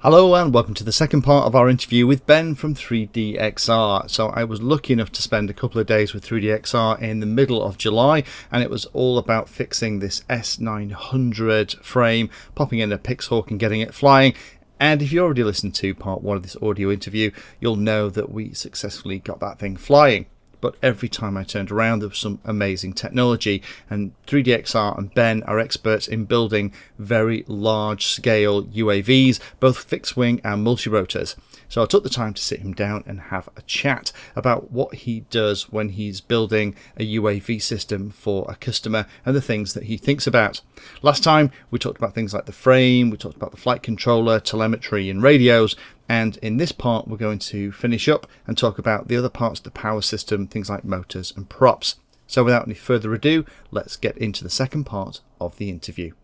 Hello and welcome to the second part of our interview with Ben from 3DXR. So I was lucky enough to spend a couple of days with 3DXR in the middle of July, and it was all about fixing this S900 frame, popping in a Pixhawk and getting it flying. And if you already listened to part one of this audio interview, you'll know that we successfully got that thing flying. But every time I turned around, there was some amazing technology, and 3DXR and Ben are experts in building very large-scale UAVs, both fixed-wing and multi-rotors. So I took the time to sit him down and have a chat about what he does when he's building a UAV system for a customer and the things that he thinks about. Last time, we talked about things like the frame, we talked about the flight controller, telemetry and radios, and in this part we're going to finish up and talk about the other parts of the power system, things like motors and props. So without any further ado, let's get into the second part of the interview.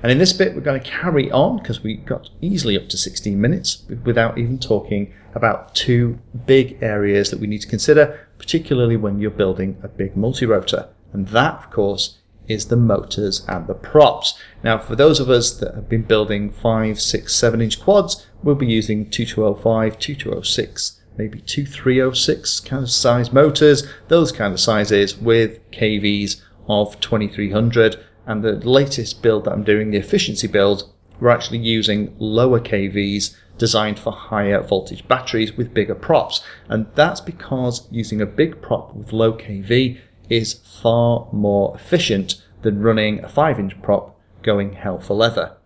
And in this bit we're going to carry on, because we got easily up to 16 minutes without even talking about two big areas that we need to consider, particularly when you're building a big multi-rotor. And that, of course, is the motors and the props. Now, for those of us that have been building 5, 6, 7-inch quads, we'll be using 2205, 2206, maybe 2306 kind of size motors, those kind of sizes with KVs of 2300. And the latest build that I'm doing, the efficiency build, we're actually using lower KVs designed for higher voltage batteries with bigger props. And that's because using a big prop with low KV is far more efficient than running a 5-inch prop going hell for leather.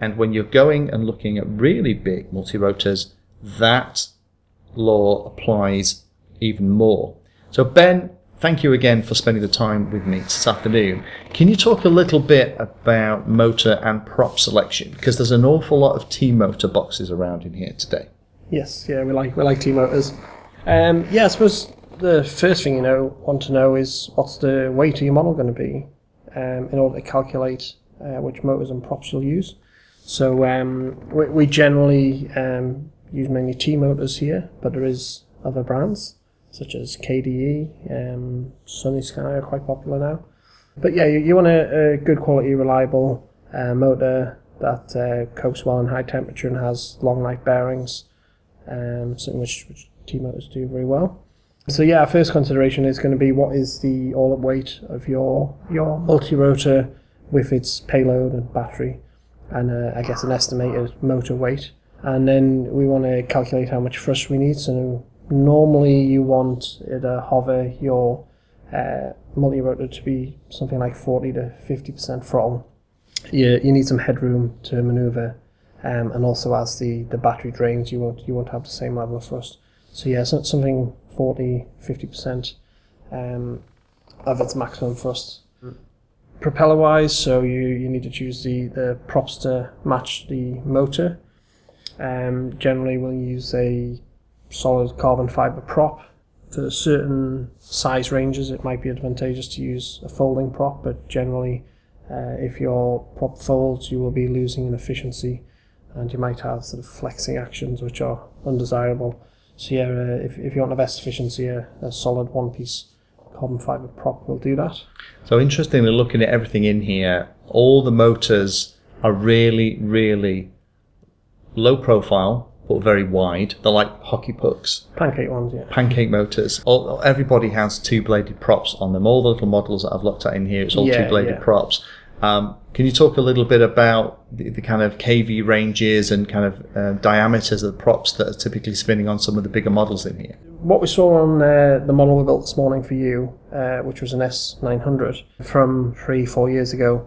And when you're going and looking at really big multi-rotors, that law applies even more. So Ben, thank you again for spending the time with me this afternoon. Can you talk a little bit about motor and prop selection? Because there's an awful lot of T-motor boxes around in here today. Yes, yeah, we like T-motors. I suppose the first thing want to know is what's the weight of your model going to be in order to calculate which motors and props you'll use. So we generally use mainly T-motors here, but there is other brands such as KDE, Sunny Sky are quite popular now. But yeah, you want a good quality, reliable motor that copes well in high temperature and has long life bearings, something which T-motors do very well. So yeah, our first consideration is going to be what is the all-up weight of your multi-rotor with its payload and battery, and I guess an estimated motor weight. And then we want to calculate how much thrust we need. So normally you want to hover your multi-rotor to be something like 40 to 50% throttle. You need some headroom to maneuver, and also as the battery drains, you won't have the same level of thrust. So yeah, something 40, 50% of its maximum thrust. Propeller wise, so you need to choose the props to match the motor. Generally we'll use a solid carbon fiber prop. For certain size ranges it might be advantageous to use a folding prop, but generally if your prop folds you will be losing in efficiency and you might have sort of flexing actions which are undesirable. So yeah, if you want the best efficiency, a solid one-piece carbon fiber prop will do that. So interestingly, looking at everything in here, all the motors are really, really low profile, but very wide. They're like hockey pucks. Pancake ones, yeah. Pancake motors. Everybody has two-bladed props on them. All the little models that I've looked at in here, it's all two-bladed props. Can you talk a little bit about the kind of KV ranges and kind of diameters of the props that are typically spinning on some of the bigger models in here? What we saw on the model we built this morning for you, which was an S900 from 3-4 years ago,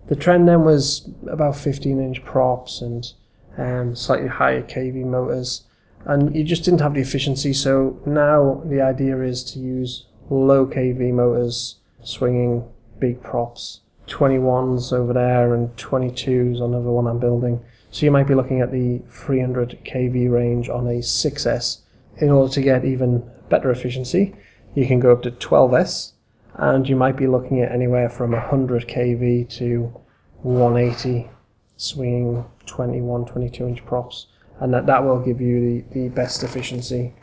the trend then was about 15-inch props and slightly higher KV motors, and you just didn't have the efficiency. So now the idea is to use low KV motors swinging big props. 21s over there and 22s on another one I'm building. So you might be looking at the 300 kV range on a 6S. In order to get even better efficiency, you can go up to 12S, and you might be looking at anywhere from 100 kV to 180, swinging 21, 22-inch props, and that will give you the best efficiency.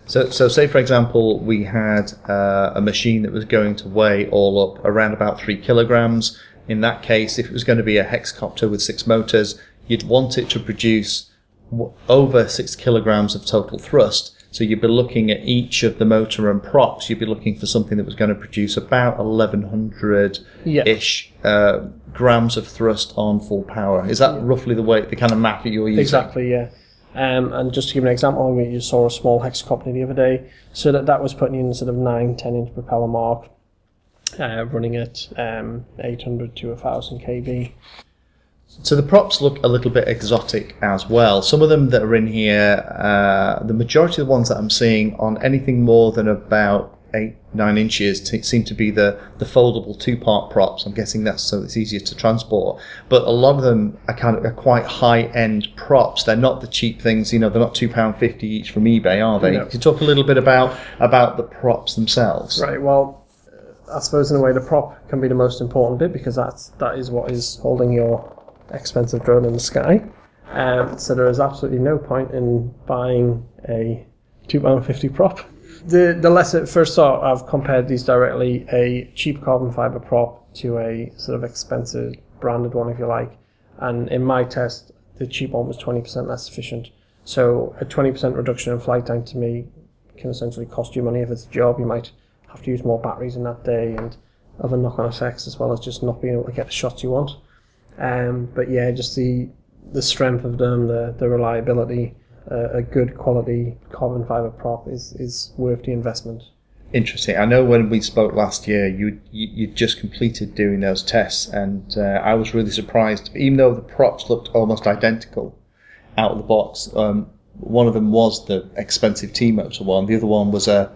So say for example we had a machine that was going to weigh all up around about 3 kilograms. In that case, if it was going to be a hexcopter with 6 motors, you'd want it to produce over 6 kilograms of total thrust. So you'd be looking at each of the motor and props, you'd be looking for something that was going to produce about 1,100-ish grams of thrust on full power. Is that roughly the kind of math that you're using? Exactly, yeah. And just to give an example, you saw a small hexacopter the other day, so that was putting in sort of 9-10 inch propeller mark, running at 800 to 1,000 kV. So the props look a little bit exotic as well. Some of them that are in here, the majority of the ones that I'm seeing on anything more than about 8-9 inches seem to be the foldable 2-part props. I'm guessing that's so it's easier to transport. But a lot of them are quite high-end props. They're not the cheap things. They're not £2.50 each from eBay, are they? No. Can you talk a little bit about the props themselves? Right. Well, I suppose in a way the prop can be the most important bit, because that is what is holding your expensive drone in the sky. So there is absolutely no point in buying a £2.50 prop. The lesson, first off, I've compared these directly, a cheap carbon fibre prop to a sort of expensive branded one, if you like. And in my test, the cheap one was 20% less efficient. So a 20% reduction in flight time to me can essentially cost you money if it's a job. You might have to use more batteries in that day and other knock-on effects, as well as just not being able to get the shots you want. But yeah, just the strength of them, the reliability, a good quality carbon fibre prop is worth the investment. Interesting. I know when we spoke last year, you just completed doing those tests, and I was really surprised. Even though the props looked almost identical out of the box, one of them was the expensive T-motor one. The other one was a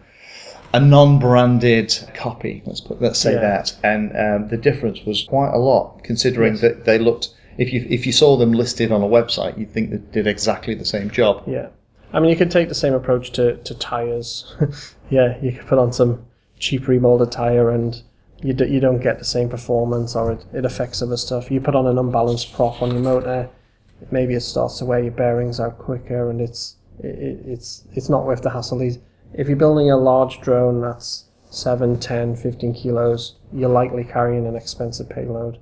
non-branded copy. Let's say that, and the difference was quite a lot, considering that they looked. If you saw them listed on a website, you'd think they did exactly the same job. Yeah. I mean, you could take the same approach to tyres. Yeah, you could put on some cheap remolded tyre and you don't get the same performance, or it affects other stuff. You put on an unbalanced prop on your motor, maybe it starts to wear your bearings out quicker, and it's not worth the hassle. If you're building a large drone that's 7, 10, 15 kilos, you're likely carrying an expensive payload.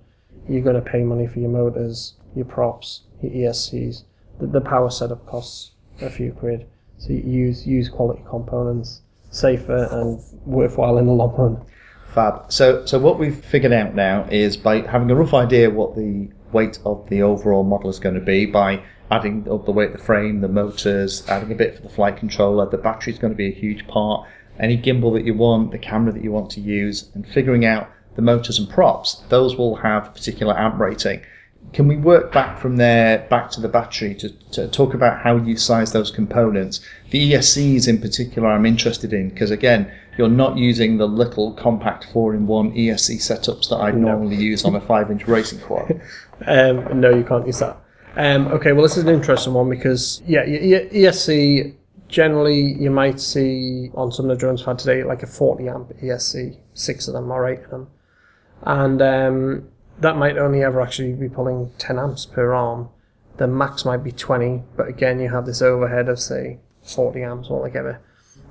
You're going to pay money for your motors, your props, your ESCs. The power setup costs a few quid. So you use quality components, safer and worthwhile in the long run. Fab. So what we've figured out now is, by having a rough idea what the weight of the overall model is going to be, by adding up the weight of the frame, the motors, adding a bit for the flight controller, the battery is going to be a huge part, any gimbal that you want, the camera that you want to use, and figuring out the motors and props, those will have a particular amp rating. Can we work back from there back to the battery to talk about how you size those components? The ESCs in particular I'm interested in, because again, you're not using the little compact 4-in-1 ESC setups that I'd normally use on a 5-inch racing quad. No, you can't use that. Okay, well, this is an interesting one, because ESC, generally you might see on some of the drones I've had today like a 40 amp ESC, 6 of them or 8 of them. And that might only ever actually be pulling 10 amps per arm. The max might be 20, but again, you have this overhead of, say, 40 amps altogether.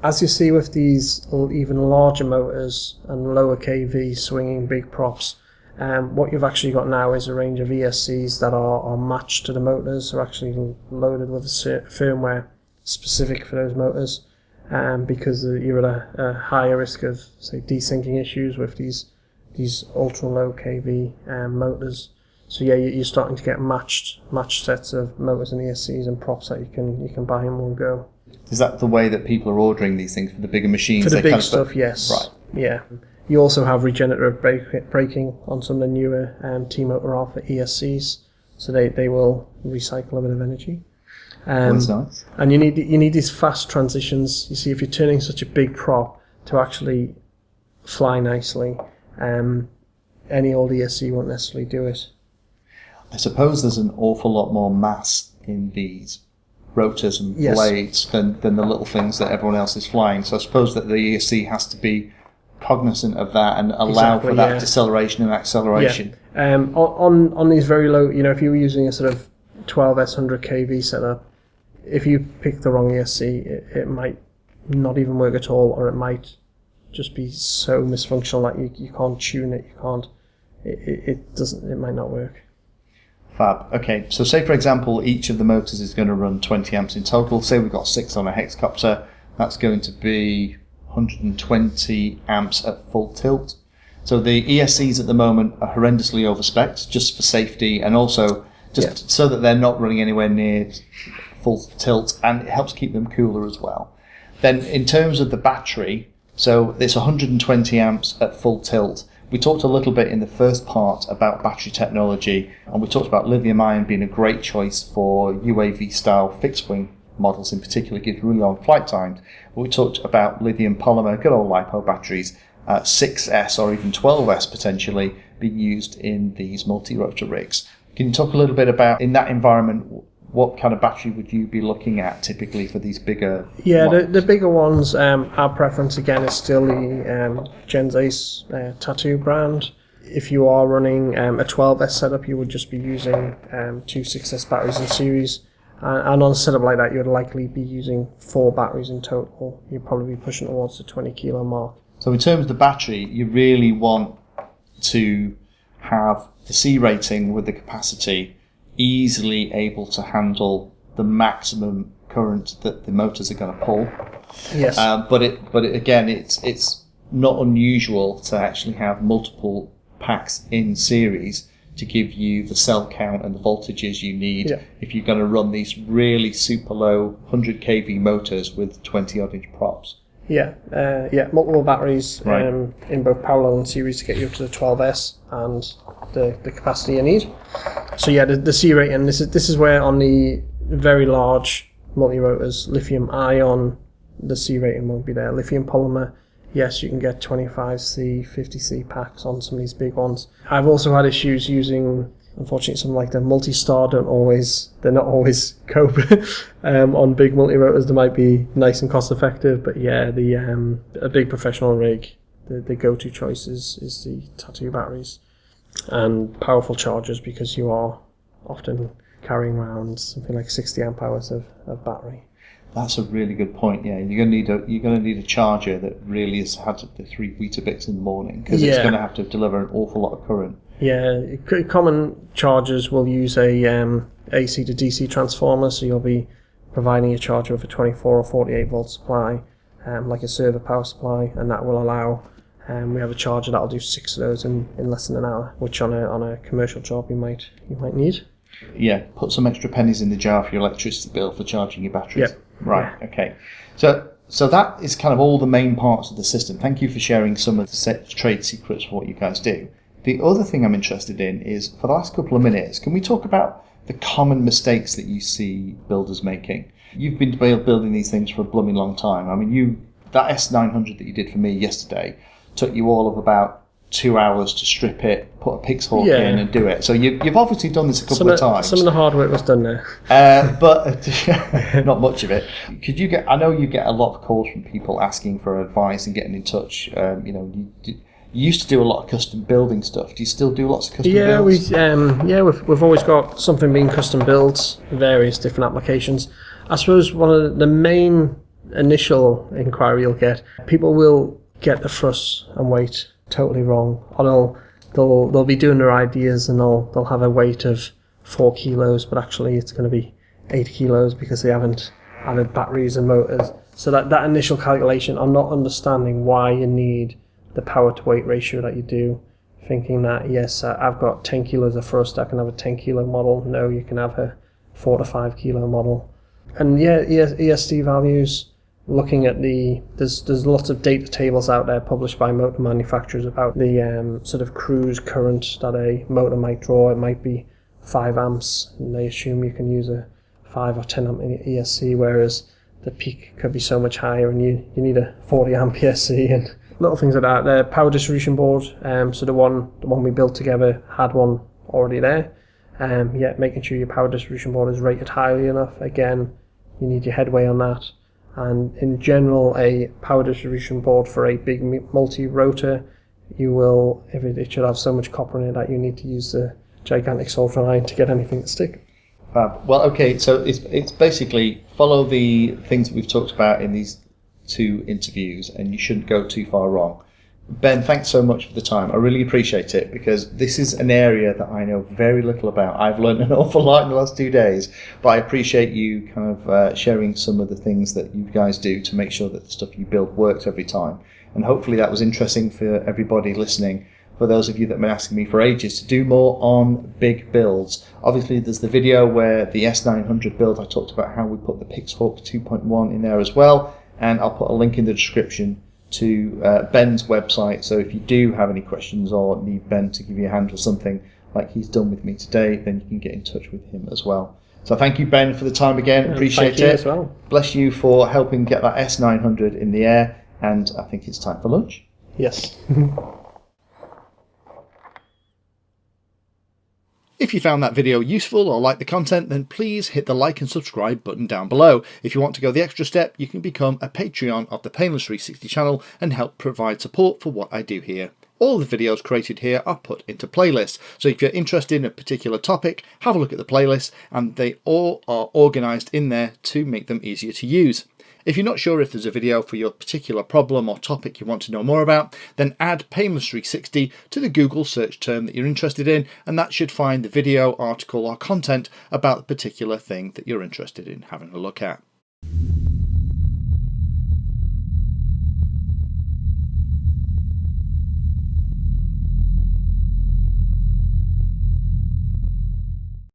As you see with these even larger motors and lower kV swinging big props, what you've actually got now is a range of ESCs that are matched to the motors, are actually loaded with firmware specific for those motors, because you're at a higher risk of, say, desyncing issues with these ultra low kV motors. So yeah, you're starting to get matched sets of motors and ESCs and props that you can buy in one go. Is that the way that people are ordering these things for the bigger machines? For the big stuff, yes. Right. Yeah. You also have regenerative braking on some of the newer T-Motor Alpha ESCs, so they will recycle a bit of energy. That's nice. And you need these fast transitions. You see, if you're turning such a big prop to actually fly nicely, any old ESC won't necessarily do it. I suppose there's an awful lot more mass in these rotors and blades than the little things that everyone else is flying. So I suppose that the ESC has to be cognizant of that and allow for that deceleration and acceleration. Yeah. On these very low, if you were using a sort of 12S100 kV setup, if you pick the wrong ESC, it might not even work at all, or it might just be so misfunctional that you can't tune it, it might not work. Fab. Okay, so say for example each of the motors is going to run 20 amps in total. Say we've got 6 on a hexcopter. That's going to be 120 amps at full tilt. So the ESCs at the moment are horrendously overspec'd just for safety and also just so that they're not running anywhere near full tilt, and it helps keep them cooler as well. Then in terms of the battery, so it's 120 amps at full tilt. We talked a little bit in the first part about battery technology, and we talked about lithium ion being a great choice for UAV style fixed wing models in particular, gives really long flight times. We talked about lithium polymer, good old LiPo batteries, 6S or even 12S potentially being used in these multi-rotor rigs. Can you talk a little bit about, in that environment, what kind of battery would you be looking at typically for these bigger models? The bigger ones, our preference again is still the Genzace Tattoo brand. If you are running a 12S setup, you would just be using 2 6S batteries in series. And on a setup like that, you would likely be using 4 batteries in total. You'd probably be pushing towards the 20 kilo mark. So in terms of the battery, you really want to have the C rating with the capacity easily able to handle the maximum current that the motors are going to pull. Yes. But again, it's not unusual to actually have multiple packs in series to give you the cell count and the voltages you need if you're going to run these really super low 100 kV motors with 20 odd inch props. Multiple batteries in both parallel and series to get you up to the 12S and the capacity you need. So the C rating, this is where on the very large multi-rotors, lithium ion, the C rating won't be there. Lithium polymer, yes, you can get 25C, 50C packs on some of these big ones. I've also had issues using, unfortunately, something like the multi-star they're not always cope on big multi-rotors. They might be nice and cost effective, but a big professional rig, the go-to choice is the Tattoo batteries and powerful chargers, because you are often carrying around something like 60 amp hours of battery. That's a really good point. Yeah, you're going to need a charger that really has had the 3 Weetabix in the morning, because it's going to have to deliver an awful lot of current. Yeah, common chargers will use a AC to DC transformer, so you'll be providing a charger with a 24 or 48 volt supply, like a server power supply, and that will allow. We have a charger that'll do 6 of those in less than an hour, which on a commercial job you might need. Yeah, put some extra pennies in the jar for your electricity bill for charging your batteries. Yep. Right. Yeah. Okay. So that is kind of all the main parts of the system. Thank you for sharing some of the trade secrets for what you guys do. The other thing I'm interested in is, for the last couple of minutes, can we talk about the common mistakes that you see builders making? You've been building these things for a blooming long time. I mean, that S900 that you did for me yesterday took you all of about 2 hours to strip it, put a pig's hawk in and do it. So you've obviously done this a couple of times. Some of the hard work was done there. But not much of it. I know you get a lot of calls from people asking for advice and getting in touch. You used to do a lot of custom building stuff. Do you still do lots of custom builds? We've always got something being custom built, various different applications. I suppose one of the main initial inquiry you'll get, people will get the thrust and weight totally wrong, or they'll be doing their ideas and they'll have a weight of 4 kilos, but actually it's going to be 8 kilos because they haven't added batteries and motors. So that initial calculation, I'm not understanding why you need the power to weight ratio that you do, thinking that yes, I've got 10 kilos of thrust, I can have a 10 kilo model. No, you can have a 4 to 5 kilo model. And ESD values, looking at there's lots of data tables out there published by motor manufacturers about the sort of cruise current that a motor might draw. It might be 5 amps, and they assume you can use a 5 or 10 amp ESC, whereas the peak could be so much higher, and you need a 40 amp ESC and little things like that. The power distribution board, so the one we built together had one already there. Making sure your power distribution board is rated highly enough. Again, you need your headway on that. And in general, a power distribution board for a big multi-rotor, it should have so much copper in it that you need to use the gigantic soldering iron to get anything to stick. Well, okay, so it's basically follow the things that we've talked about in these 2 interviews, and you shouldn't go too far wrong. Ben, thanks so much for the time. I really appreciate it, because this is an area that I know very little about. I've learned an awful lot in the last 2 days, but I appreciate you kind of sharing some of the things that you guys do to make sure that the stuff you build works every time. And hopefully that was interesting for everybody listening. For those of you that have been asking me for ages to do more on big builds. Obviously there's the video where the S900 build, I talked about how we put the Pixhawk 2.1 in there as well, and I'll put a link in the description to Ben's website, so if you do have any questions or need Ben to give you a hand with something like he's done with me today, then you can get in touch with him as well. So thank you, Ben, for the time again. Appreciate it. As well. Bless you for helping get that S900 in the air, and I think it's time for lunch. Yes. If you found that video useful or like the content, then please hit the like and subscribe button down below. If you want to go the extra step, you can become a Patreon of the Painless 360 channel and help provide support for what I do here. All the videos created here are put into playlists, so if you're interested in a particular topic, have a look at the playlist, and they all are organised in there to make them easier to use. If you're not sure if there's a video for your particular problem or topic you want to know more about, then add Painless 360 to the Google search term that you're interested in, and that should find the video, article or content about the particular thing that you're interested in having a look at.